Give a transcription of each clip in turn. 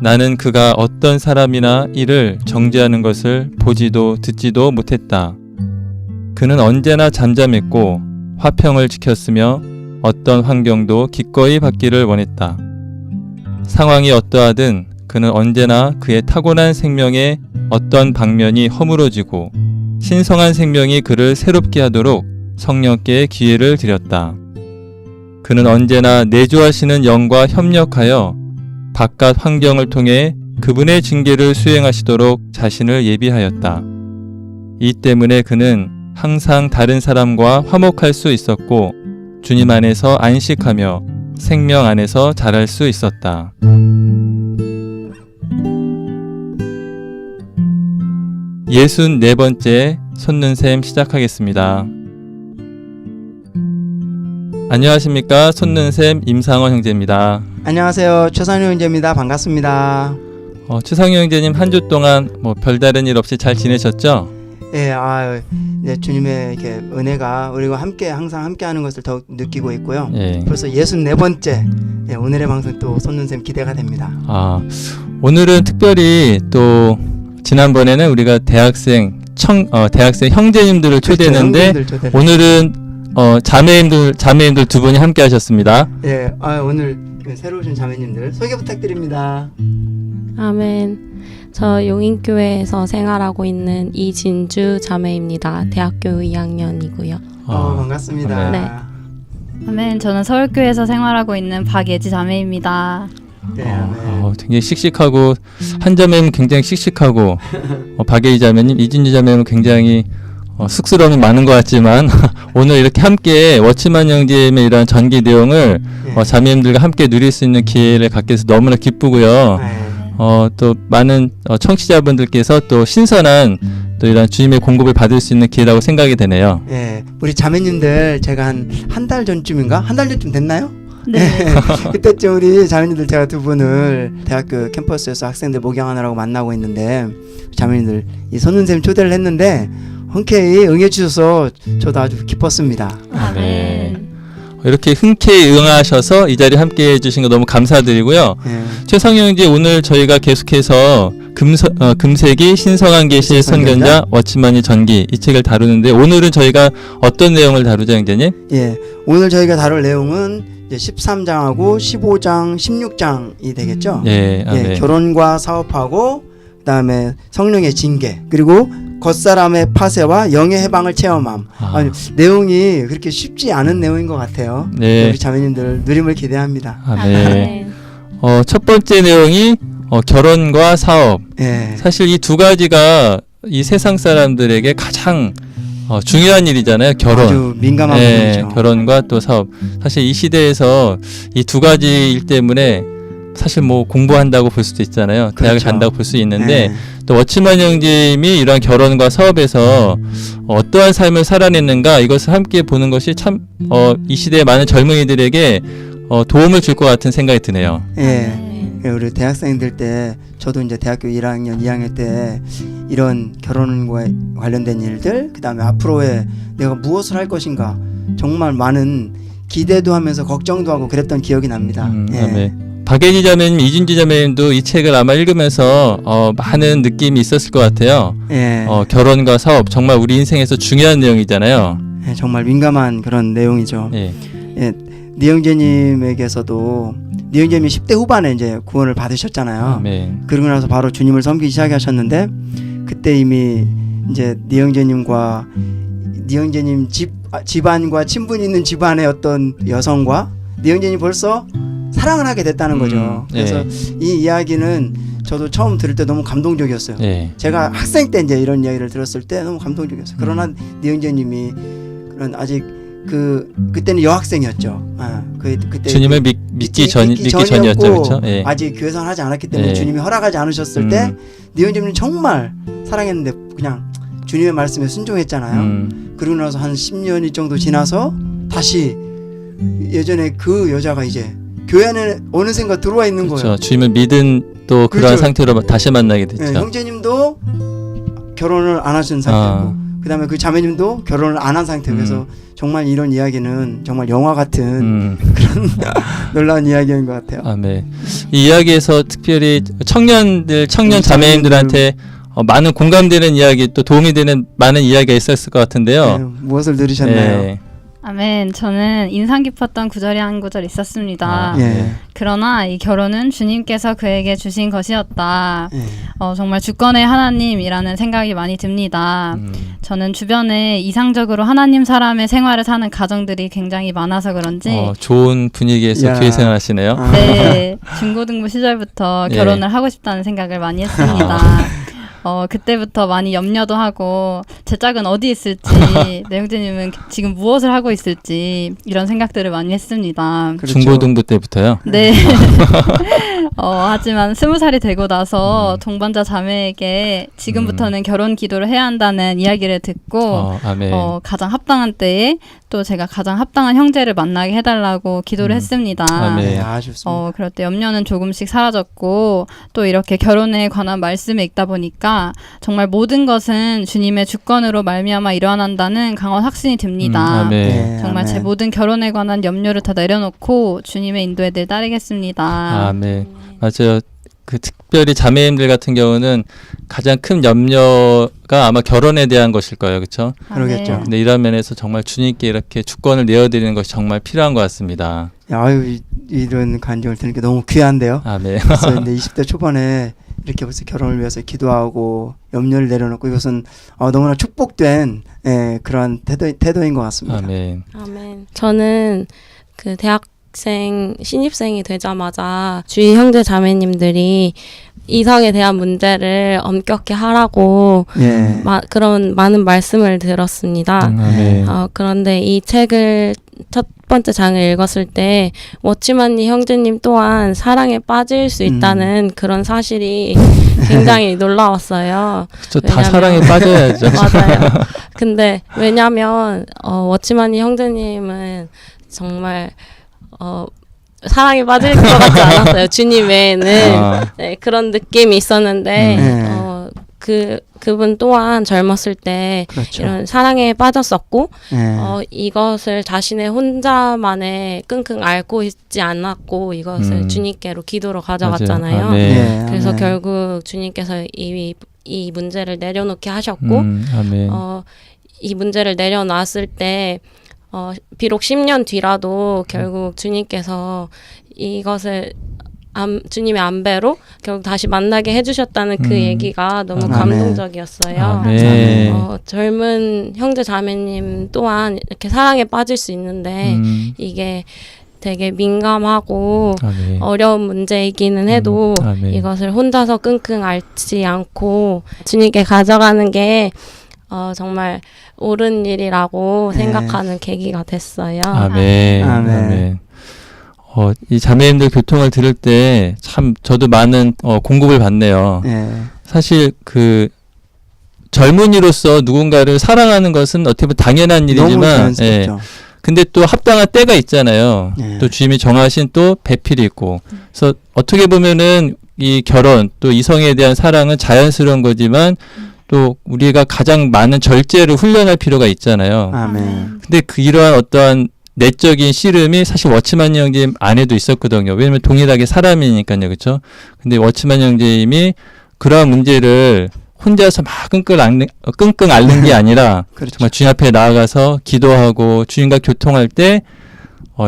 나는 그가 어떤 사람이나 이를 정죄하는 것을 보지도 듣지도 못했다. 그는 언제나 잠잠했고 화평을 지켰으며 어떤 환경도 기꺼이 받기를 원했다. 상황이 어떠하든 그는 언제나 그의 타고난 생명의 어떤 방면이 허물어지고 신성한 생명이 그를 새롭게 하도록 성령께 기회를 드렸다. 그는 언제나 내주하시는 영과 협력하여 바깥 환경을 통해 그분의 징계를 수행하시도록 자신을 예비하였다. 이 때문에 그는 항상 다른 사람과 화목할 수 있었고 주님 안에서 안식하며 생명 안에서 자랄 수 있었다. 64번째 손눈샘 시작하겠습니다. 안녕하십니까. 손눈샘 임상원 형제입니다. 안녕하세요. 최상효 형제입니다. 반갑습니다. 최상효 형제님 한 주 동안 별다른 일 없이 잘 지내셨죠? 예, 네, 주님의 이렇게 은혜가 우리와 함께 항상 함께하는 것을 더욱 느끼고 있고요. 예. 벌써 64번째 오늘의 방송 또 손눈샘 기대가 됩니다. 오늘은 특별히 또 지난번에는 우리가 대학생 형제님들을 초대했는데 오늘은 자매님들 두 분이 함께 하셨습니다. 예, 오늘 새로 오신 자매님들 소개 부탁드립니다. 아멘. 저 용인교회에서 생활하고 있는 이진주 자매입니다. 대학교 2학년이고요. 반갑습니다. 네. 아멘. 저는 서울교회에서 생활하고 있는 박예지 자매입니다. 네, 굉장히 씩씩하고 한 자매는 굉장히 씩씩하고 박예지 자매님, 이진주 자매는 굉장히 쑥스러움이 많은 것 같지만 오늘 이렇게 함께 워치만 형제님의 이런 전기 내용을 자매님들과 함께 누릴 수 있는 기회를 갖게 돼서 너무나 기쁘고요. 또 많은 청취자분들께서 또 신선한 또 이런 주님의 공급을 받을 수 있는 기회라고 생각이 되네요. 예, 우리 자매님들 제가 한 달 전쯤인가? 한 달 전쯤 됐나요? 네. 그때쯤 우리 자매님들 제가 두 분을 대학교 캠퍼스에서 학생들 목양하느라고 만나고 있는데 자매님들 이 손눈샘 초대를 했는데 흔쾌히 응해주셔서 저도 아주 기뻤습니다. 아멘. 이렇게 흔쾌히 응하셔서 이 자리에 함께 해주신 거 너무 감사드리고요. 최상영 형제 오늘 저희가 계속해서 금세기 신성한 계시의 선견자 워치만이 전기 이 책을 다루는데 오늘은 저희가 어떤 내용을 다루죠, 형제님? 예, 오늘 저희가 다룰 내용은 이제 13장하고 15장, 16장이 되겠죠. 예, 예, 결혼과 사업하고 그다음에 성령의 징계 그리고 겉사람의 파쇄와 영의 해방을 체험함. 내용이 그렇게 쉽지 않은 내용인 것 같아요. 네. 우리 자매님들 누림을 기대합니다. 네. 첫 번째 내용이 결혼과 사업. 예. 사실 이 두 가지가 이 세상 사람들에게 가장 중요한 일이잖아요. 결혼. 아주 민감한 부분이죠. 결혼과 또 사업. 사실 이 시대에서 이 두 가지 일 때문에 사실 공부한다고 볼 수도 있잖아요. 대학을 그렇죠. 간다고 볼 수 있는데 또 워치만 형님이 이러한 결혼과 사업에서 어떠한 삶을 살아냈는가 이것을 함께 보는 것이 참 이 시대의 많은 젊은이들에게 도움을 줄 것 같은 생각이 드네요. 예. 우리 대학생들 때 저도 이제 대학교 1학년, 2학년 때 이런 결혼과 관련된 일들 그다음에 앞으로의 내가 무엇을 할 것인가 정말 많은 기대도 하면서 걱정도 하고 그랬던 기억이 납니다. 박예지 자매님, 이진주 자매님도 이 책을 아마 읽으면서 많은 느낌이 있었을 것 같아요. 예. 결혼과 사업 정말 우리 인생에서 중요한 내용이잖아요. 예, 정말 민감한 그런 내용이죠. 예. 니 형제님에게서도 니 형제님이 10대 후반에 이제 구원을 받으셨잖아요. 그러고 나서 바로 주님을 섬기기 시작하셨는데 그때 이미 이제 니 형제님과 니 형제님 집안과 친분이 있는 집안의 어떤 여성과 니 형제님 벌써 사랑을 하게 됐다는 거죠. 그래서 이 이야기는 저도 처음 들을 때 너무 감동적이었어요. 제가 학생 때 이제 이런 이야기를 들었을 때 너무 감동적이었어요. 그러나 니 형제님이 그런 아직 그때는 여학생이었죠. 그때 주님을 믿기 전이었죠, 그렇죠? 아직 교회 생활하지 않았기 때문에 주님이 허락하지 않으셨을 때 니 형제님은 정말 사랑했는데 그냥 주님의 말씀에 순종했잖아요. 그러고 나서 한 10년이 정도 지나서 다시 예전에 그 여자가 이제 교회 안에 어느샌가 들어와 있는 거예요. 주님을 믿은 또 그런 상태로 다시 만나게 됐죠. 형제님도 결혼을 안 하신 상태고 그다음에 그 자매님도 결혼을 안 한 상태고 그래서 정말 이런 이야기는 정말 영화 같은 그런 놀라운 이야기인 것 같아요. 네. 이 이야기에서 특별히 청년 자매님들한테 많은 공감되는 이야기 또 도움이 되는 많은 이야기가 있었을 것 같은데요. 네, 무엇을 들으셨나요? 네. 아멘. 저는 인상 깊었던 구절이 한 구절 있었습니다. 예. 그러나 이 결혼은 주님께서 그에게 주신 것이었다. 예. 정말 주권의 하나님이라는 생각이 많이 듭니다. 저는 주변에 이상적으로 하나님 사람의 생활을 사는 가정들이 굉장히 많아서 그런지 좋은 분위기에서 교회 생활하시네요. 네, 중고등부 시절부터 예. 결혼을 하고 싶다는 생각을 많이 했습니다. 그때부터 많이 염려도 하고 제 짝은 어디 있을지 내 형제님은 지금 무엇을 하고 있을지 이런 생각들을 많이 했습니다. 그렇죠. 중고등부 때부터요? 네. 하지만 20살이 되고 나서 동반자 자매에게 지금부터는 결혼 기도를 해야 한다는 이야기를 듣고 가장 합당한 때에 또 제가 가장 합당한 형제를 만나게 해달라고 기도를 했습니다. 네, 좋습니다. 그럴 때 염려는 조금씩 사라졌고 또 이렇게 결혼에 관한 말씀을 읽다 보니까 정말 모든 것은 주님의 주권으로 말미암아 일어난다는 강한 확신이 듭니다. 네, 정말 제 모든 결혼에 관한 염려를 다 내려놓고 주님의 인도에 늘 따르겠습니다. 네. 맞아요. 그 특별히 자매님들 같은 경우는 가장 큰 염려가 아마 결혼에 대한 것일 거예요. 그렇죠? 그러겠죠. 근데 이런 면에서 정말 주님께 이렇게 주권을 내어드리는 것이 정말 필요한 것 같습니다. 아유, 이런 간증을 들으니까 너무 귀한데요. 네. 그래서 근데 20대 초반에 이렇게 벌써 결혼을 위해서 기도하고 염려를 내려놓고 이것은 너무나 축복된 그러한 태도인 것 같습니다. 아멘. 저는 그 신입생이 되자마자 주위 형제 자매님들이 이성에 대한 문제를 엄격히 하라고 그런 많은 말씀을 들었습니다. 그런데 이 책을 첫 번째 장을 읽었을 때 워치만니 형제님 또한 사랑에 빠질 수 있다는 그런 사실이 굉장히 놀라웠어요. 그렇죠. 다 사랑에 빠져야죠. 맞아요. 근데 왜냐면 워치만니 형제님은 정말 사랑에 빠질 것 같지 않았어요. 주님 외에는. 네, 그런 느낌이 있었는데 그분 또한 젊었을 때 그렇죠. 이런 사랑에 빠졌었고 이것을 자신의 혼자만의 끙끙 앓고 있지 않았고 이것을 주님께로 기도로 가져갔잖아요. 그래서 결국 주님께서 이 문제를 내려놓게 하셨고 이 문제를 내려놨을 때 비록 10년 뒤라도 결국 주님께서 이것을 주님의 안배로 결국 다시 만나게 해주셨다는 그 얘기가 너무 감동적이었어요. 젊은 형제 자매님 또한 이렇게 사랑에 빠질 수 있는데 이게 되게 민감하고 어려운 문제이기는 해도 이것을 혼자서 끙끙 앓지 않고 주님께 가져가는 게 정말 옳은 일이라고 생각하는 계기가 됐어요. 아멘. 이 자매님들 교통을 들을 때 참 저도 많은 공급을 받네요. 사실 그 젊은이로서 누군가를 사랑하는 것은 어떻게 보면 당연한 일이지만 근데 또 합당한 때가 있잖아요. 또 주님이 정하신 또 배필이 있고 그래서 어떻게 보면은 이 결혼 또 이성에 대한 사랑은 자연스러운 거지만 또 우리가 가장 많은 절제를 훈련할 필요가 있잖아요. 근데 이러한 어떠한 내적인 씨름이 사실 워치만 형제님 안에도 있었거든요. 왜냐면 동일하게 사람이니까요. 그렇죠? 근데 워치만 형제님이 그러한 문제를 혼자서 막 끙끙 앓는 게 아니라 정말 주님 앞에 나아가서 기도하고 주님과 교통할 때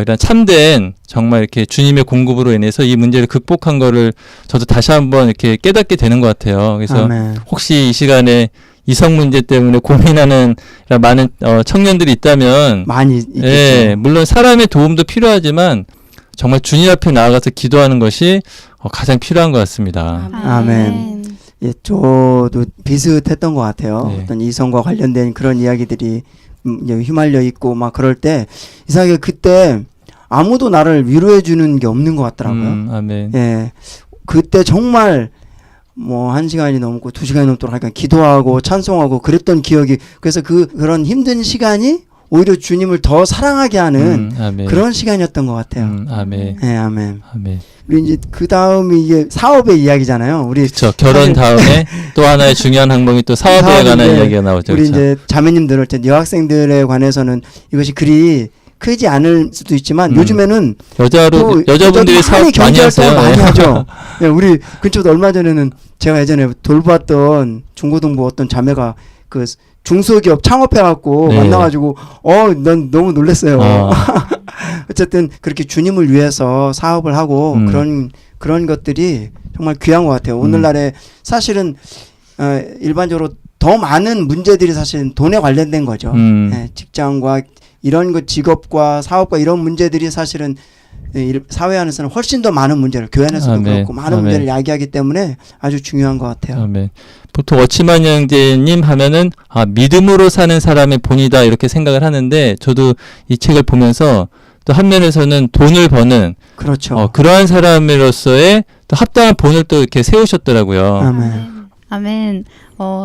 이런 참된 정말 이렇게 주님의 공급으로 인해서 이 문제를 극복한 거를 저도 다시 한번 이렇게 깨닫게 되는 것 같아요. 그래서 혹시 이 시간에 이성 문제 때문에 고민하는 많은 청년들이 있다면 많이 있겠죠. 물론 사람의 도움도 필요하지만 정말 주님 앞에 나아가서 기도하는 것이 가장 필요한 것 같습니다. 아멘. 저도 비슷했던 것 같아요. 어떤 이성과 관련된 그런 이야기들이 휘말려 있고 막 그럴 때 이상하게 그때 아무도 나를 위로해 주는 게 없는 것 같더라고요. 아멘. 그때 정말 1시간이 넘고 2시간이 넘도록 하니까 기도하고 찬송하고 그랬던 기억이 그래서 그런 힘든 시간이 오히려 주님을 더 사랑하게 하는 그런 시간이었던 것 같아요. 아멘. 네, 아멘. 아멘. 우리 이제 그 다음이 이게 사업의 이야기잖아요. 우리 그렇죠. 결혼 다음에 또 하나의 중요한 항목이 또 사업에 관한 이야기가 나오죠. 우리 그렇죠? 이제 자매님들, 여학생들에 관해서는 이것이 그리 크지 않을 수도 있지만 요즘에는 여자분들이 사업 많이 하세요. 많이 하죠. 네, 우리 근처도 얼마 전에는 제가 예전에 돌봤던 중고등부 어떤 자매가 그 중소기업 창업해갖고 만나가지고 난 너무 놀랐어요. 어쨌든 그렇게 주님을 위해서 사업을 하고 그런 것들이 정말 귀한 것 같아요. 오늘날에 사실은 일반적으로 더 많은 문제들이 사실은 돈에 관련된 거죠. 직장과 이런 것, 직업과 사업과 이런 문제들이 사실은 사회 안에서는 훨씬 더 많은 문제를, 교회 안에서도 그렇고 많은 문제를 야기하기 때문에 아주 중요한 것 같아요. 아멘. 보통 워치만 형제님 하면은 믿음으로 사는 사람의 본이다 이렇게 생각을 하는데, 저도 이 책을 보면서 또 한면에서는 돈을 버는 그렇죠. 그러한 사람으로서의 또 합당한 본을 또 이렇게 세우셨더라고요. 아멘. 아멘.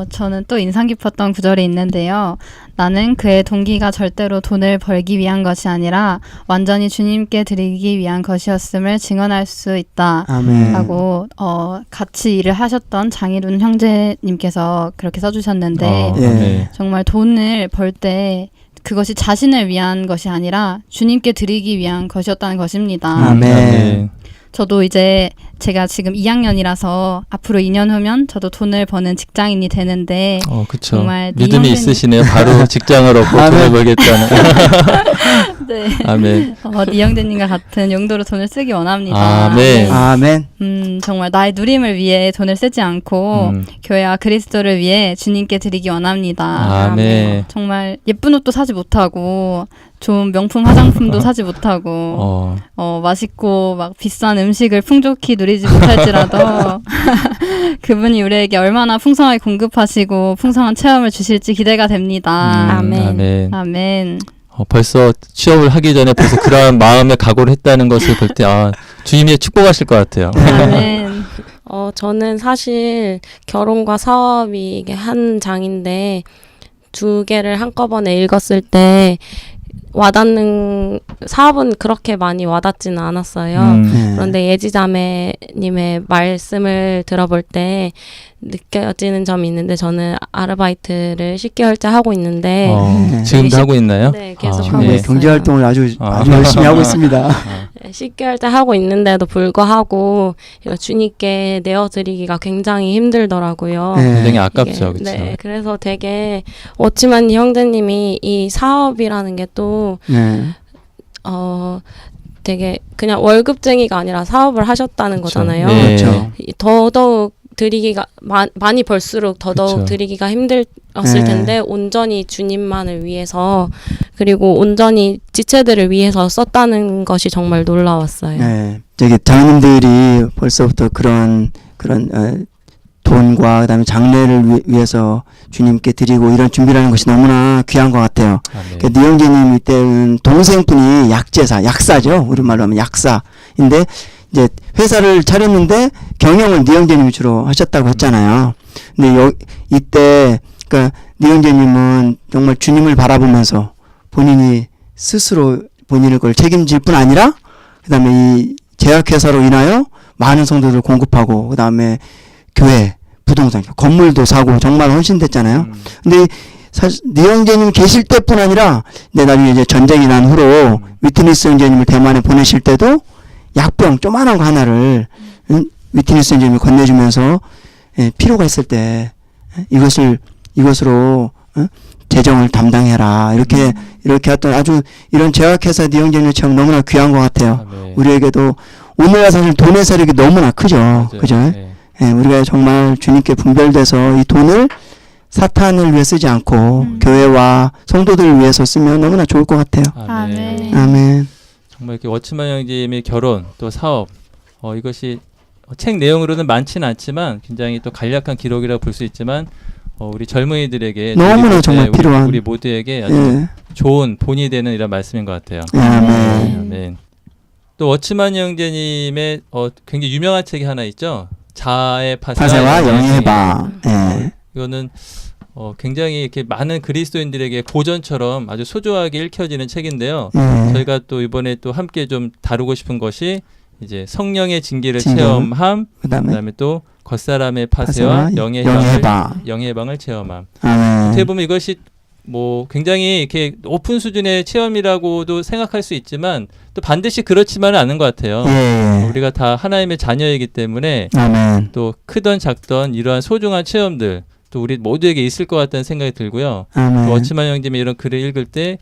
저는 또 인상 깊었던 구절이 있는데요. 나는 그의 동기가 절대로 돈을 벌기 위한 것이 아니라 완전히 주님께 드리기 위한 것이었음을 증언할 수 있다. 아멘. 라고 같이 일을 하셨던 장희룬 형제님께서 그렇게 써주셨는데 정말 돈을 벌 때 그것이 자신을 위한 것이 아니라 주님께 드리기 위한 것이었다는 것입니다. 아멘. 저도 이제 제가 지금 2학년이라서 앞으로 2년 후면 저도 돈을 버는 직장인이 되는데 그쵸. 정말 믿음이 있으시네요. 바로 직장을 얻고 돈을 벌겠다는. 네. 아멘. 니 형제님과 같은 용도로 돈을 쓰기 원합니다. 아멘. 아멘. 정말 나의 누림을 위해 돈을 쓰지 않고 교회와 그리스도를 위해 주님께 드리기 원합니다. 아멘. 정말 예쁜 옷도 사지 못하고 좋은 명품 화장품도 사지 못하고 맛있고 막 비싼 음식을 풍족히 누리지 못할지라도 그분이 우리에게 얼마나 풍성하게 공급하시고 풍성한 체험을 주실지 기대가 됩니다. 아멘. 아멘. 아멘. 벌써 취업을 하기 전에 벌써 그러한 마음의 각오를 했다는 것을 볼 때 주님이 축복하실 것 같아요. 아멘. 저는 사실 결혼과 사업이 이게 한 장인데 두 개를 한꺼번에 읽었을 때 와닿는, 사업은 그렇게 많이 와닿지는 않았어요. 그런데 예지자매님의 말씀을 들어볼 때 느껴지는 점이 있는데, 저는 아르바이트를 10개월째 하고 있는데 지금도 하고 있나요? 네, 계속 지금 하고 있어요. 경제활동을 아주 열심히 하고 있습니다. 10개월째 하고 있는데도 불구하고 이거 주님께 내어드리기가 굉장히 힘들더라고요. 굉장히 아깝죠. 그렇죠. 네, 그래서 되게 워치만 형제님이 이 사업이라는 게 또 되게 그냥 월급쟁이가 아니라 사업을 하셨다는 거잖아요. 네. 그렇죠. 더더욱 드리기가 많이 벌수록 더더욱 그쵸. 드리기가 힘들었을 텐데 온전히 주님만을 위해서, 그리고 온전히 지체들을 위해서 썼다는 것이 정말 놀라웠어요. 네, 저기 장님들이 벌써부터 그런 돈과 그다음에 장례를 위해서 주님께 드리고 이런 준비를 하는 것이 너무나 귀한 것 같아요. 그러니까 니영재님 이때는 동생분이 약사죠. 우리말로 하면 약사인데 이제 회사를 차렸는데 경영을 니영재님이 주로 하셨다고 했잖아요. 근데 이때 그러니까 니영재님은 정말 주님을 바라보면서 본인이 스스로 본인의 걸 책임질 뿐 아니라 그다음에 이 제약회사로 인하여 많은 성도들을 공급하고 그다음에 교회, 부동산, 건물도 사고 정말 헌신됐잖아요. 근데 사실 니영재님 계실 때뿐 아니라 나중에 이제 전쟁이 난 후로 위트니스 형제님을 대만에 보내실 때도 약병 조그만한 거 하나를 위트니스 형제님이 건네주면서 필요가 있을 때 이것으로 재정을 담당해라 이렇게 했던 아주 이런 제약회사 니영재님 참 너무나 귀한 것 같아요. 우리에게도 오늘날 사실 돈의 세력이 너무나 크죠. 그죠? 우리가 정말 주님께 분별돼서 이 돈을 사탄을 위해 쓰지 않고 교회와 성도들을 위해서 쓰면 너무나 좋을 것 같아요. 아멘. 아멘. 정말 이렇게 워치만 형제님의 결혼 또 사업 이것이 책 내용으로는 많지는 않지만 굉장히 또 간략한 기록이라고 볼 수 있지만 우리 젊은이들에게 너무나 정말 필요한 우리 모두에게 아주 좋은 본이 되는 이런 말씀인 것 같아요. 아멘. 아멘. 또 워치만 형제님의 굉장히 유명한 책이 하나 있죠. 자아의 파세와 영의 해방. 이거는 굉장히 이렇게 많은 그리스도인들에게 고전처럼 아주 소중하게 읽혀지는 책인데요. 저희가 또 이번에 또 함께 좀 다루고 싶은 것이 이제 성령의 징계를 체험함, 그다음에 또 겉사람의 파쇄와 영의 해방을 체험함. 어떻게 보면 이것이 뭐 굉장히 이렇게 높은 수준의 체험이라고도 생각할 수 있지만 또 반드시 그렇지만은 않은 것 같아요. 우리가 다 하나님의 자녀이기 때문에 또 크던 작던 이러한 소중한 체험들 또 우리 모두에게 있을 것 같다는 생각이 들고요. 또 어치만 형제님의 이런 글을 읽을 때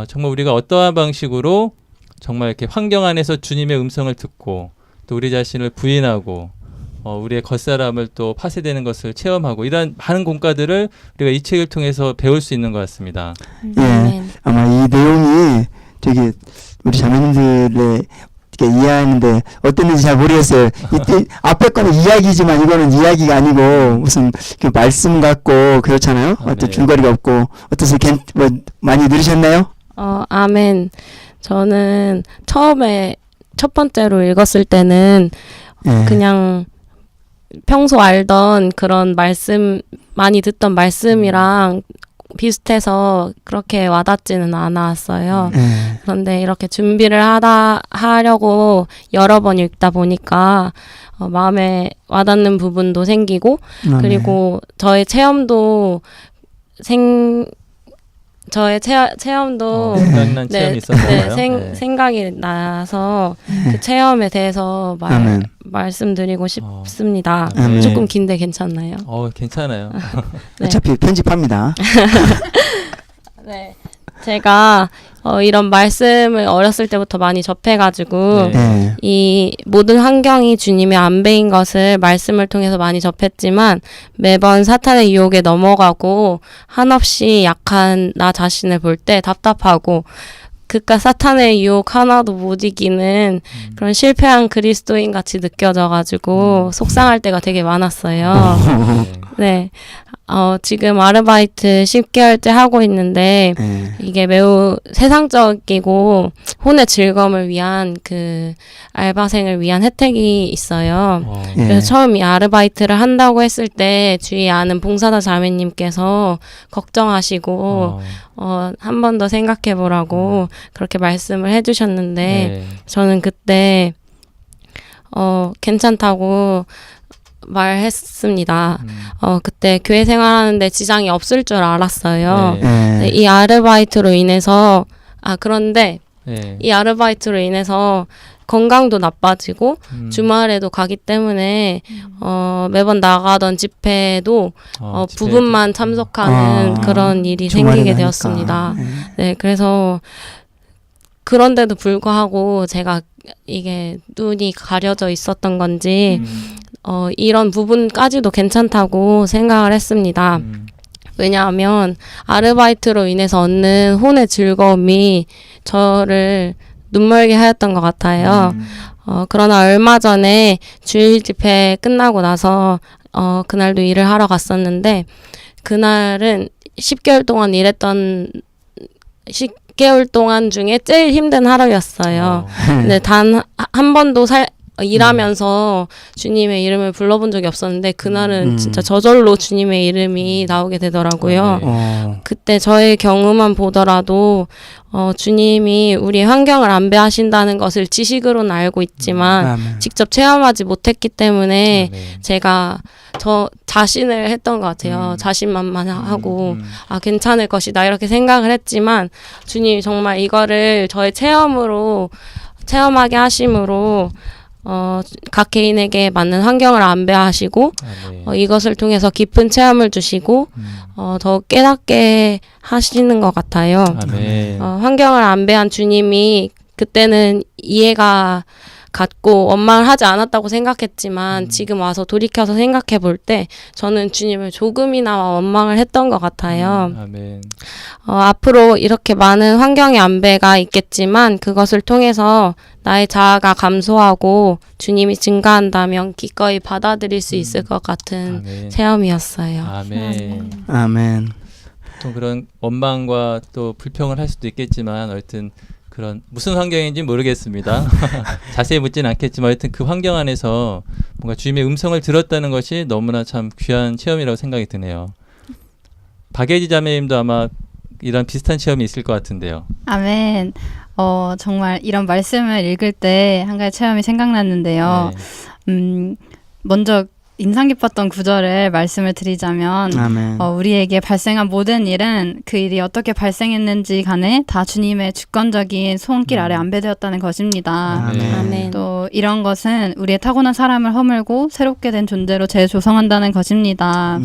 정말 우리가 어떠한 방식으로 정말 이렇게 환경 안에서 주님의 음성을 듣고 또 우리 자신을 부인하고 우리의 겉사람을 또 파쇄되는 것을 체험하고 이런 많은 공과들을 우리가 이 책을 통해서 배울 수 있는 것 같습니다. 예, 아마 이 내용이 저기 우리 자매님들의 이해하는데 어땠는지 잘 모르겠어요. 이때 앞에 거는 이야기지만 이거는 이야기가 아니고 무슨 말씀 같고 그렇잖아요. 어떤 줄거리가 없고 어떠세요? 뭐 많이 들으셨나요? 아멘. 저는 처음에 첫 번째로 읽었을 때는 그냥 평소 알던 그런 말씀, 많이 듣던 말씀이랑 비슷해서 그렇게 와닿지는 않았어요. 그런데 이렇게 준비를 하려고 여러 번 읽다 보니까 마음에 와닿는 부분도 생기고 그리고 저의 체험도 생각난 체험이 있었나요? 생각이 나서 그 체험에 대해서 말씀드리고 싶습니다. 조금 긴데 괜찮나요? 괜찮아요. 네. 어차피 편집합니다. 네, 제가 이런 말씀을 어렸을 때부터 많이 접해가지고 이 모든 환경이 주님의 안배인 것을 말씀을 통해서 많이 접했지만 매번 사탄의 유혹에 넘어가고 한없이 약한 나 자신을 볼 때 답답하고 그깟 사탄의 유혹 하나도 못 이기는 그런 실패한 그리스도인 같이 느껴져가지고 속상할 때가 되게 많았어요. 네. 지금 아르바이트 10개월째 하고 있는데 이게 매우 세상적이고 혼의 즐거움을 위한 그 알바생을 위한 혜택이 있어요. 그래서 처음 이 아르바이트를 한다고 했을 때 주위에 아는 봉사자 자매님께서 걱정하시고 한 번 더 생각해보라고 그렇게 말씀을 해주셨는데 저는 그때 괜찮다고 말했습니다. 그때 교회 생활하는데 지장이 없을 줄 알았어요. 네, 이 아르바이트로 인해서 그런데 이 아르바이트로 인해서 건강도 나빠지고 주말에도 가기 때문에 매번 나가던 집회도 부분만 참석하는 그런 일이 생기게 되었습니다. 네, 그래서 그런데도 불구하고 제가 이게 눈이 가려져 있었던 건지 이런 부분까지도 괜찮다고 생각을 했습니다. 왜냐하면 아르바이트로 인해서 얻는 혼의 즐거움이 저를 눈멀게 하였던 것 같아요. 그러나 얼마 전에 주일 집회 끝나고 나서 그날도 일을 하러 갔었는데 그날은 10개월 동안 일했던 10개월 동안 중에 제일 힘든 하루였어요. 근데 단 한 번도 일하면서 주님의 이름을 불러본 적이 없었는데 그날은 진짜 저절로 주님의 이름이 나오게 되더라고요. 그때 저의 경우만 보더라도 주님이 우리의 환경을 안배하신다는 것을 지식으로는 알고 있지만 직접 체험하지 못했기 때문에 제가 저 자신을 했던 것 같아요. 자신만만하고 괜찮을 것이다 이렇게 생각을 했지만 주님이 정말 이거를 저의 체험하게 하심으로 각 개인에게 맞는 환경을 안배하시고 이것을 통해서 깊은 체험을 주시고 더 깨닫게 하시는 것 같아요. 환경을 안배한 주님이 그때는 이해가 갔고 원망을 하지 않았다고 생각했지만 지금 와서 돌이켜서 생각해 볼 때 저는 주님을 조금이나마 원망을 했던 것 같아요. 앞으로 이렇게 많은 환경의 안배가 있겠지만 그것을 통해서 나의 자아가 감소하고 주님이 증가한다면 기꺼이 받아들일 수 있을 것 같은 체험이었어요. 아멘. 또 그런 원망과 또 불평을 할 수도 있겠지만 하여튼 그런 무슨 환경인지 모르겠습니다. 자세히 묻지는 않겠지만 하여튼 그 환경 안에서 뭔가 주님의 음성을 들었다는 것이 너무나 참 귀한 체험이라고 생각이 드네요. 박예지 자매님도 아마 이런 비슷한 체험이 있을 것 같은데요. 아멘. 정말 이런 말씀을 읽을 때 한 가지 체험이 생각났는데요. 먼저 인상 깊었던 구절을 말씀을 드리자면 우리에게 발생한 모든 일은 그 일이 어떻게 발생했는지 간에 다 주님의 주권적인 손길 아래 안배되었다는 것입니다. 아멘. 또 이런 것은 우리의 타고난 사람을 허물고 새롭게 된 존재로 재조성한다는 것입니다.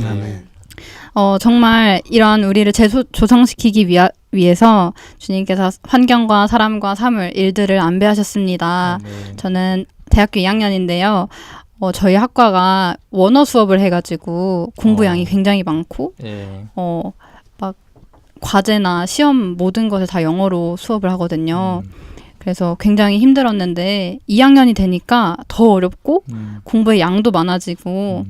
정말 이런 우리를 재조성시키기 위해서 주님께서 환경과 사람과 사물, 일들을 안배하셨습니다. 저는 대학교 2학년인데요. 저희 학과가 원어 수업을 해가지고 공부량이 굉장히 많고 막 과제나 시험 모든 것을 다 영어로 수업을 하거든요. 그래서 굉장히 힘들었는데 2학년이 되니까 더 어렵고 공부의 양도 많아지고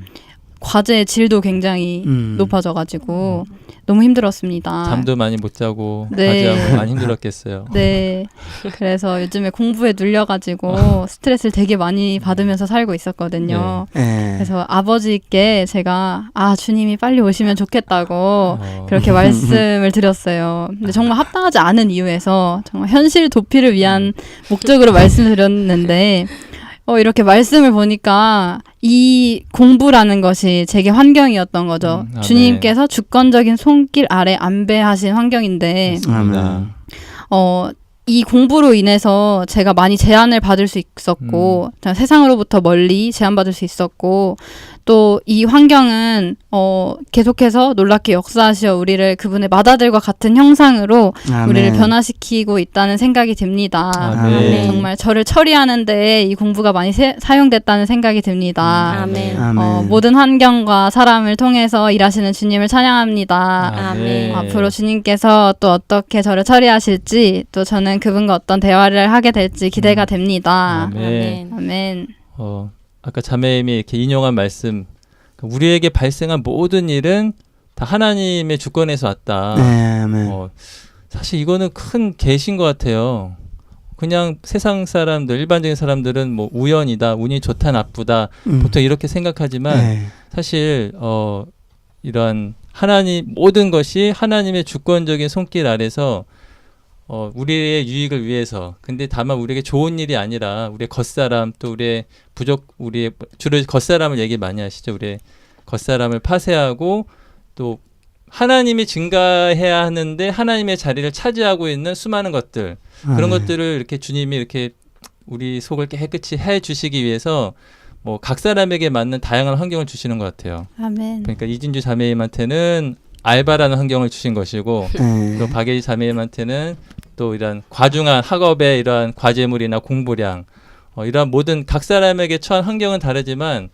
과제의 질도 굉장히 높아져가지고 너무 힘들었습니다. 잠도 많이 못 자고 과제하고 많이 힘들었겠어요. 네. 그래서 요즘에 공부에 눌려가지고 스트레스를 되게 많이 받으면서 살고 있었거든요. 그래서 아버지께 제가 주님이 빨리 오시면 좋겠다고 그렇게 말씀을 드렸어요. 근데 정말 합당하지 않은 이유에서 정말 현실 도피를 위한 목적으로 말씀을 드렸는데 이렇게 말씀을 보니까 이 공부라는 것이 제게 환경이었던 거죠. 주님께서 주권적인 손길 아래 안배하신 환경인데 이 공부로 인해서 제가 많이 제한을 받을 수 있었고 세상으로부터 멀리 제한받을 수 있었고 또 이 환경은 계속해서 놀랍게 역사하시어 우리를 그분의 맏아들과 같은 형상으로 우리를 변화시키고 있다는 생각이 듭니다. 정말 저를 처리하는 데에 이 공부가 많이 사용됐다는 생각이 듭니다. 모든 환경과 사람을 통해서 일하시는 주님을 찬양합니다. 앞으로 주님께서 또 어떻게 저를 처리하실지 또 저는 그분과 어떤 대화를 하게 될지 기대가 됩니다. 아멘. 아까 자매님이 이렇게 인용한 말씀, 우리에게 발생한 모든 일은 다 하나님의 주권에서 왔다. 사실 이거는 큰 계시인 것 같아요. 그냥 세상 사람들, 일반적인 사람들은 뭐 우연이다, 운이 좋다, 나쁘다, 보통 이렇게 생각하지만 사실 이러한 하나님 모든 것이 하나님의 주권적인 손길 아래서 우리의 유익을 위해서, 근데 다만 우리에게 좋은 일이 아니라 우리의 겉사람, 또 우리의 우리의 주로 겉사람을 얘기 많이 하시죠. 우리의 겉사람을 파쇄하고 또 하나님이 증가해야 하는데 하나님의 자리를 차지하고 있는 수많은 것들, 그런 것들을 이렇게 주님이 이렇게 우리 속을 깨끗이 해 주시기 위해서 뭐 각 사람에게 맞는 다양한 환경을 주시는 것 같아요. 아멘. 그러니까 이진주 자매님한테는 알바라는 환경을 주신 것이고 또 박예지 자매님한테는 또 이런 과중한 학업의 이러한 과제물이나 공부량, 이러한 모든 각 사람에게 처한 환경은 다르지만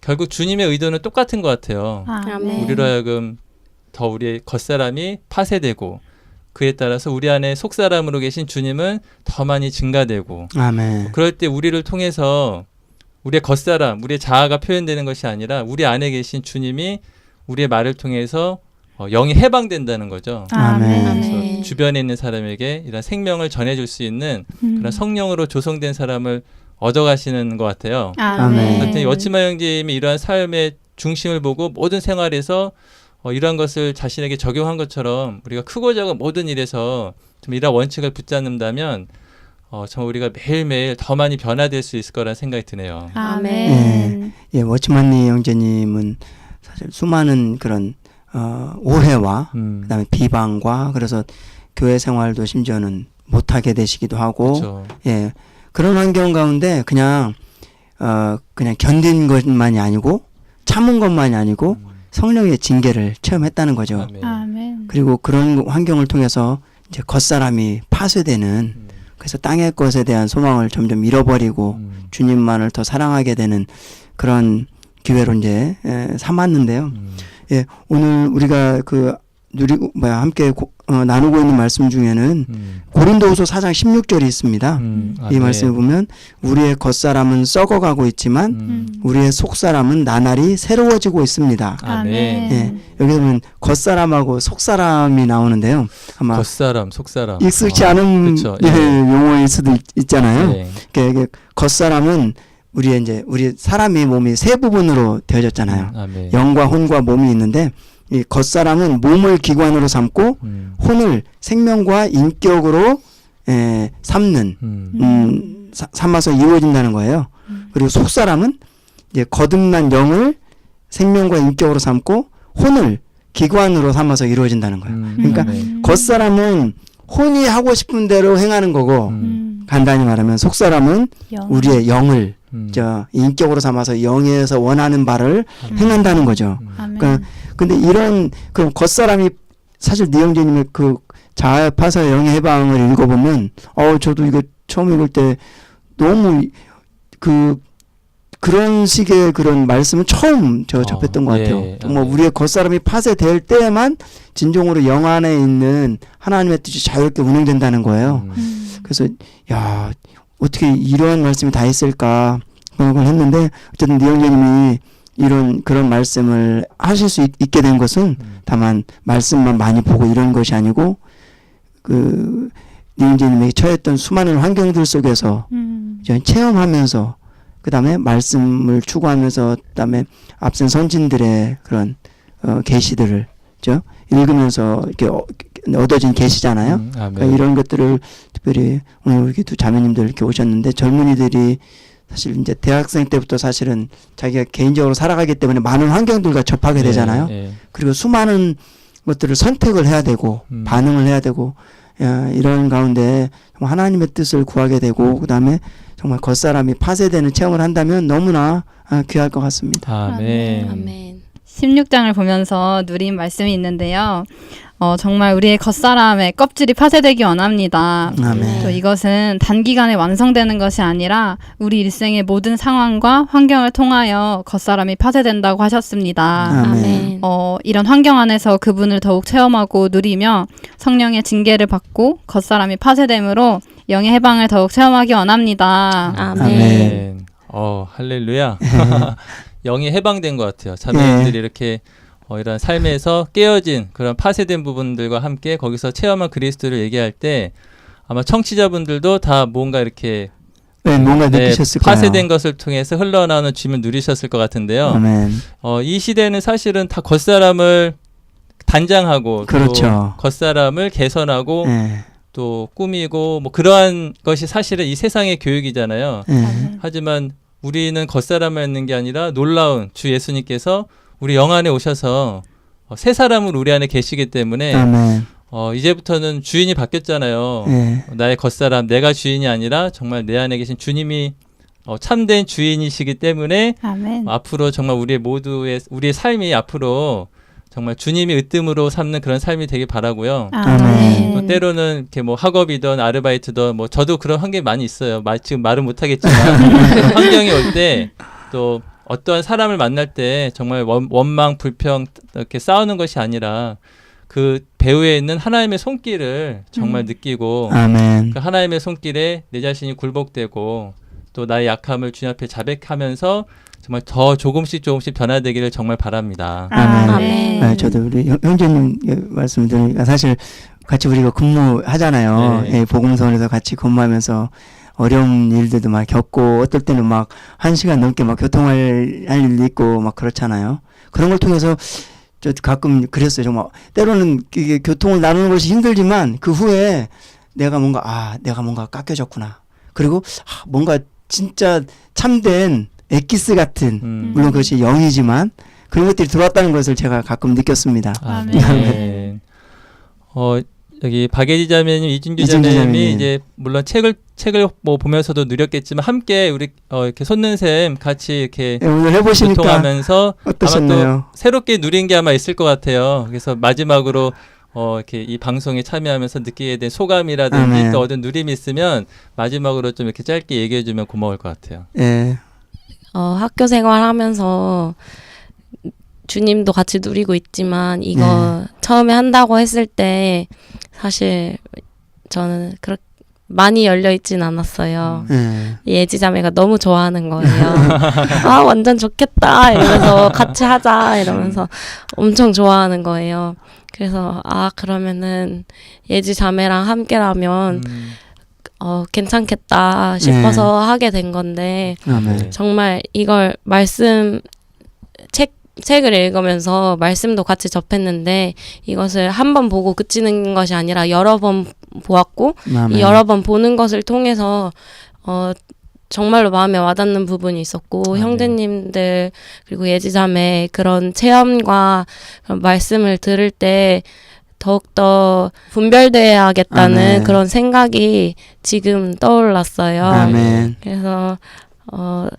결국 주님의 의도는 똑같은 것 같아요. 우리로 하여금 더 우리의 겉사람이 파쇄되고 그에 따라서 우리 안에 속사람으로 계신 주님은 더 많이 증가되고 그럴 때 우리를 통해서 우리의 겉사람, 우리의 자아가 표현되는 것이 아니라 우리 안에 계신 주님이 우리의 말을 통해서 영이 해방된다는 거죠. 그래서 주변에 있는 사람에게 이런 생명을 전해줄 수 있는 그런 성령으로 조성된 사람을 얻어가시는 것 같아요. 하여튼 워치마 형제님이 이러한 삶의 중심을 보고 모든 생활에서 이러한 것을 자신에게 적용한 것처럼 우리가 크고 작은 모든 일에서 좀 이러한 원칙을 붙잡는다면 정말 우리가 매일매일 더 많이 변화될 수 있을 거라는 생각이 드네요. 아멘. 워치만니 형제님은 사실 수많은 그런 오해와 그다음에 비방과 그래서 교회 생활도 심지어는 못하게 되시기도 하고 그런 환경 가운데 그냥 견딘 것만이 아니고 참은 것만이 아니고 성령의 징계를 체험했다는 거죠. 아멘. 그리고 그런 환경을 통해서 이제 겉사람이 파쇄되는, 그래서 땅의 것에 대한 소망을 점점 잃어버리고 주님만을 더 사랑하게 되는 그런 기회로 이제 삼았는데요. 오늘 우리가 함께 나누고 있는 말씀 중에는 고린도후서 4장 16절이 있습니다. 이 말씀을 보면 우리의 겉사람은 썩어가고 있지만 우리의 속사람은 나날이 새로워지고 있습니다. 아멘. 여기 보면 겉사람하고 속사람이 나오는데요. 아마 겉사람, 속사람 익숙치 않은 용어일 수도 있잖아요. 겉사람은 우리 사람이 몸이 세 부분으로 되어졌잖아요. 영과 혼과 몸이 있는데 이 겉사람은 몸을 기관으로 삼고 혼을 생명과 인격으로 삼는 삼아서 이루어진다는 거예요. 그리고 속사람은 이제 거듭난 영을 생명과 인격으로 삼고 혼을 기관으로 삼아서 이루어진다는 거예요. 그러니까 겉사람은 혼이 하고 싶은 대로 행하는 거고 간단히 말하면 속사람은 우리의 영을 인격으로 삼아서 영에서 원하는 바를 행한다는 거죠. 그러니까 근데 이런 그럼 겉사람이 사실 니영재님의 그 자아파서 영의 해방을 읽어보면 저도 이거 처음 읽을 때 너무 그런 식의 그런 말씀은 처음 접했던 것 같아요. 정말 우리의 겉사람이 파쇄될 때에만 진정으로 영 안에 있는 하나님의 뜻이 자유롭게 운행된다는 거예요. 그래서 야 어떻게 이런 말씀이 다 있을까 생각을 했는데 어쨌든 니영재님이 그런 말씀을 하실 수 있게 된 것은 다만 말씀만 많이 보고 이런 것이 아니고 니영재님에게 처했던 수많은 환경들 속에서 체험하면서 그 다음에 말씀을 추구하면서 그 다음에 앞선 선진들의 그런 계시들을 읽으면서 이렇게 얻어진 계시잖아요. 그러니까 이런 것들을 특별히 오늘 이렇게 두 자매님들 이렇게 오셨는데 젊은이들이 사실 이제 대학생 때부터 사실은 자기가 개인적으로 살아가기 때문에 많은 환경들과 접하게 되잖아요. 그리고 수많은 것들을 선택을 해야 되고 반응을 해야 되고 이런 가운데 정말 하나님의 뜻을 구하게 되고 그 다음에 정말 겉사람이 파쇄되는 체험을 한다면 너무나 귀할 것 같습니다. 아멘. 아멘. 16장을 보면서 누린 말씀이 있는데요. 정말 우리의 겉사람의 껍질이 파쇄되기 원합니다. 아멘. 또 이것은 단기간에 완성되는 것이 아니라 우리 일생의 모든 상황과 환경을 통하여 겉사람이 파쇄된다고 하셨습니다. 아멘. 이런 환경 안에서 그분을 더욱 체험하고 누리며 성령의 징계를 받고 겉사람이 파쇄됨으로 영의 해방을 더욱 체험하기 원합니다. 아멘. 할렐루야. 영이 해방된 것 같아요. 자매님들이 이렇게 이런 삶에서 깨어진 그런 파쇄된 부분들과 함께 거기서 체험한 그리스도를 얘기할 때 아마 청취자분들도 다 뭔가 이렇게 뭔가 느끼셨을 거예요. 파쇄된 것을 통해서 흘러나오는 주님을 누리셨을 것 같은데요. 아멘. 이 시대는 사실은 다 겉사람을 단장하고 그렇죠. 또 겉사람을 개선하고 또 꾸미고 뭐 그러한 것이 사실은 이 세상의 교육이잖아요. 하지만 우리는 겉사람을 있는 게 아니라 놀라운 주 예수님께서 우리 영 안에 오셔서 새 사람을 우리 안에 계시기 때문에 아멘. 이제부터는 주인이 바뀌었잖아요. 나의 겉사람, 내가 주인이 아니라 정말 내 안에 계신 주님이 참된 주인이시기 때문에 아멘. 앞으로 정말 우리의 삶이 앞으로 정말 주님이 으뜸으로 삼는 그런 삶이 되길 바라고요. 아멘. 또 때로는 이렇게 뭐 학업이든 아르바이트든 뭐 저도 그런 환경이 많이 있어요. 지금 말은 못하겠지만 그런 환경이 올 때 또 어떠한 사람을 만날 때 정말 원망, 불평 이렇게 싸우는 것이 아니라 그 배후에 있는 하나님의 손길을 정말 느끼고 아멘. 그 하나님의 손길에 내 자신이 굴복되고 또 나의 약함을 주님 앞에 자백하면서 정말 더 조금씩 변화되기를 정말 바랍니다. 아멘. 저도 우리 형제님 말씀 들으니까 사실 같이 우리가 근무하잖아요. 복음서원에서 같이 근무하면서 어려운 일들도 막 겪고 어떨 때는 막 1시간 넘게 막 교통할 일도 있고 막 그렇잖아요. 그런 걸 통해서 저 가끔 그랬어요. 정말 때로는 이게 교통을 나누는 것이 힘들지만 그 후에 내가 뭔가 깎여졌구나. 그리고 뭔가 진짜 참된 엑기스 같은 물론 그것이 영이지만 그런 것들이 들어왔다는 것을 제가 가끔 느꼈습니다. 아멘. 여기 박예지 자매님, 이진규 자매님이 이제 물론 책을 뭐 보면서도 누렸겠지만 함께 우리 이렇게 손는셈 같이 이렇게 오늘 해보시니까 교통하면서 어떠셨나요? 아마 또 새롭게 누린 게 아마 있을 것 같아요. 그래서 마지막으로 이렇게 이 방송에 참여하면서 느끼게 된 소감이라든지 또 얻은 누림이 있으면 마지막으로 좀 이렇게 짧게 얘기해주면 고마울 것 같아요. 학교 생활하면서 주님도 같이 누리고 있지만 이거 처음에 한다고 했을 때 사실 저는 그렇게 많이 열려 있진 않았어요. 예지 자매가 너무 좋아하는 거예요. 완전 좋겠다 이러면서 같이 하자 이러면서 엄청 좋아하는 거예요. 그래서 그러면은 예지 자매랑 함께라면 괜찮겠다 싶어서 하게 된 건데 정말 이걸 책 책을 읽으면서 말씀도 같이 접했는데 이것을 한 번 보고 그치는 것이 아니라 여러 번 보았고 이 여러 번 보는 것을 통해서 정말로 마음에 와닿는 부분이 있었고 형제님들 그리고 예지자매 그런 체험과 그런 말씀을 들을 때 더욱더 분별돼야겠다는 그런 생각이 지금 떠올랐어요. 아멘. 그래서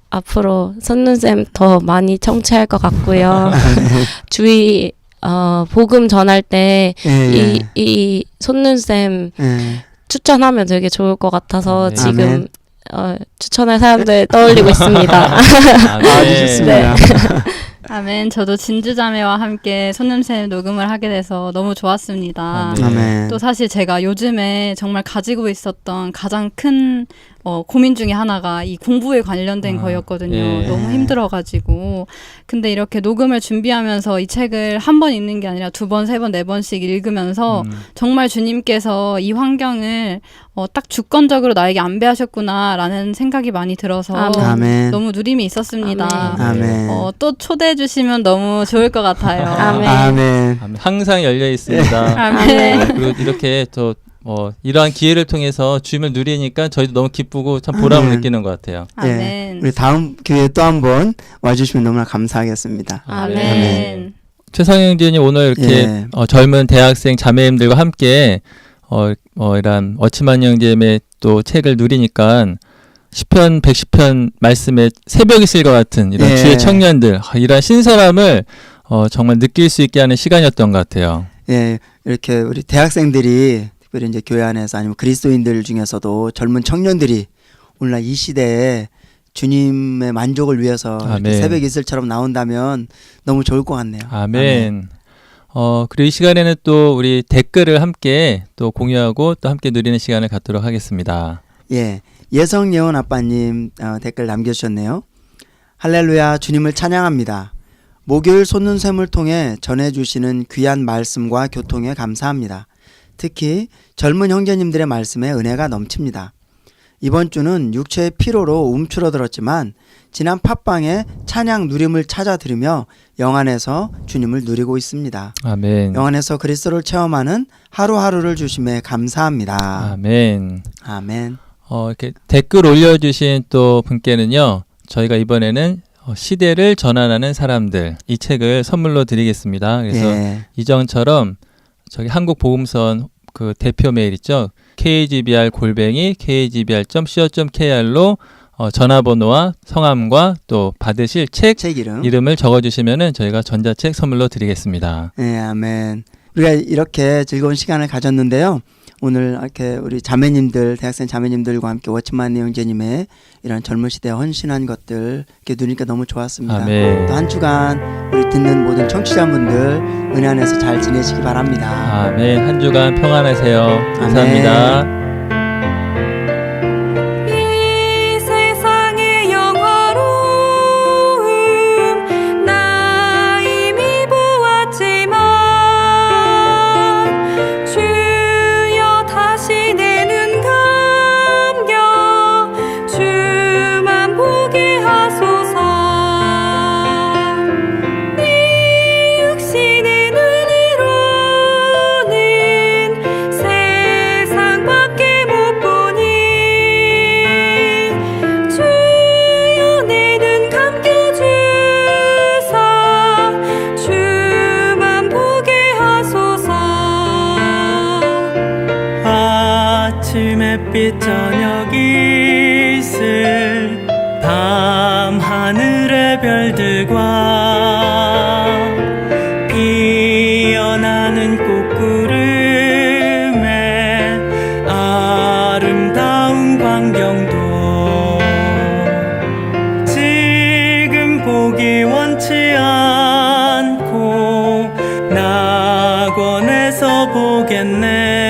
앞으로 선눈쌤 더 많이 청취할 것 같고요. 주위 복음 전할 때 이 손눈쌤 추천하면 되게 좋을 것 같아서 지금 추천할 사람들 떠올리고 있습니다. 좋습니다. 아멘. 저도 진주자매와 함께 손님샘 녹음을 하게 돼서 너무 좋았습니다. 아멘. 또 사실 제가 요즘에 정말 가지고 있었던 가장 큰 고민 중에 하나가 이 공부에 관련된 거였거든요. 너무 힘들어가지고. 근데 이렇게 녹음을 준비하면서 이 책을 한 번 읽는 게 아니라 2번, 3번, 4번씩 읽으면서 정말 주님께서 이 환경을 딱 주권적으로 나에게 안배하셨구나라는 생각이 많이 들어서 아멘. 너무 누림이 있었습니다. 아멘. 또 초대해 주시면 너무 좋을 것 같아요. 아멘. 아멘. 항상 열려 있습니다. 아멘. 그리고 이렇게 또 이러한 기회를 통해서 주님을 누리니까 저희도 너무 기쁘고 참 보람을 느끼는 것 같아요. 아멘. 우리 다음 교회에 또 한 번 와주시면 너무나 감사하겠습니다. 아멘. 최상영 형제님 오늘 이렇게 젊은 대학생 자매님들과 함께 이런 어치만 형제님의 또 책을 누리니까 시편 110편 말씀에 새벽이 있을 것 같은 이런 주의 청년들 이런 신선함을 정말 느낄 수 있게 하는 시간이었던 것 같아요. 예, 이렇게 우리 대학생들이 특별히 이제 교회 안에서 아니면 그리스도인들 중에서도 젊은 청년들이 오늘날 이 시대에 주님의 만족을 위해서 새벽 이슬처럼 나온다면 너무 좋을 것 같네요. 아멘. 그리고 이 시간에는 또 우리 댓글을 함께 또 공유하고 또 함께 누리는 시간을 갖도록 하겠습니다. 예, 예성예원 아빠님 댓글 남겨주셨네요. 할렐루야, 주님을 찬양합니다. 목요일 손눈샘을 통해 전해주시는 귀한 말씀과 교통에 감사합니다. 특히 젊은 형제님들의 말씀에 은혜가 넘칩니다. 이번 주는 육체의 피로로 움츠러들었지만 지난 팟빵에 찬양 누림을 찾아 들으며 영안에서 주님을 누리고 있습니다. 아멘. 영안에서 그리스도를 체험하는 하루하루를 주심에 감사합니다. 아멘. 아멘. 이렇게 댓글 올려주신 또 분께는요, 저희가 이번에는 시대를 전환하는 사람들 이 책을 선물로 드리겠습니다. 그래서 이전처럼 저기 한국복음선 그 대표 메일 있죠. kgbr@kgbr.co.kr로 전화번호와 성함과 또 받으실 책 이름을 적어주시면은 저희가 전자책 선물로 드리겠습니다. 네, 아멘. 우리가 이렇게 즐거운 시간을 가졌는데요. 오늘 이렇게 우리 자매님들, 대학생 자매님들과 함께 워치만 형제님의 이런 젊은 시대에 헌신한 것들 이렇게 누리니까 너무 좋았습니다. 또 한 주간 우리 듣는 모든 청취자분들 은혜 안에서 잘 지내시기 바랍니다. 아멘. 한 주간 평안하세요. 감사합니다. 아멘. 햇빛 저녁 이슬 밤 하늘의 별들과 피어나는 꽃구름의 아름다운 광경도 지금 보기 원치 않고 낙원에서 보겠네.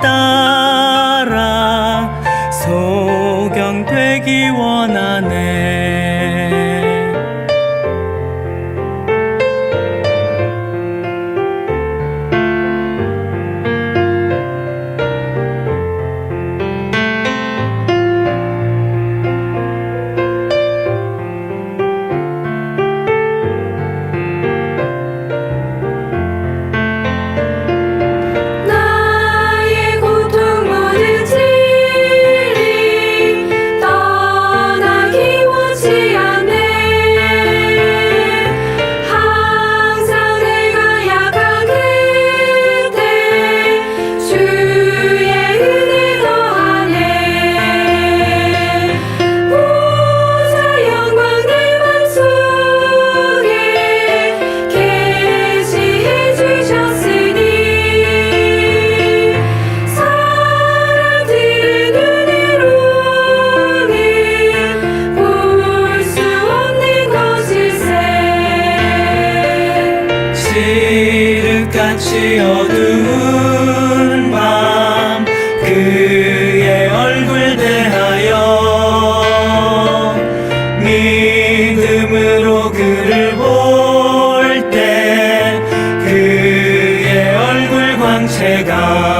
따라 소경되기 원해 칠흑같이 어두운 밤 그의 얼굴 대하여 믿음으로 그를 볼 때 그의 얼굴 광채가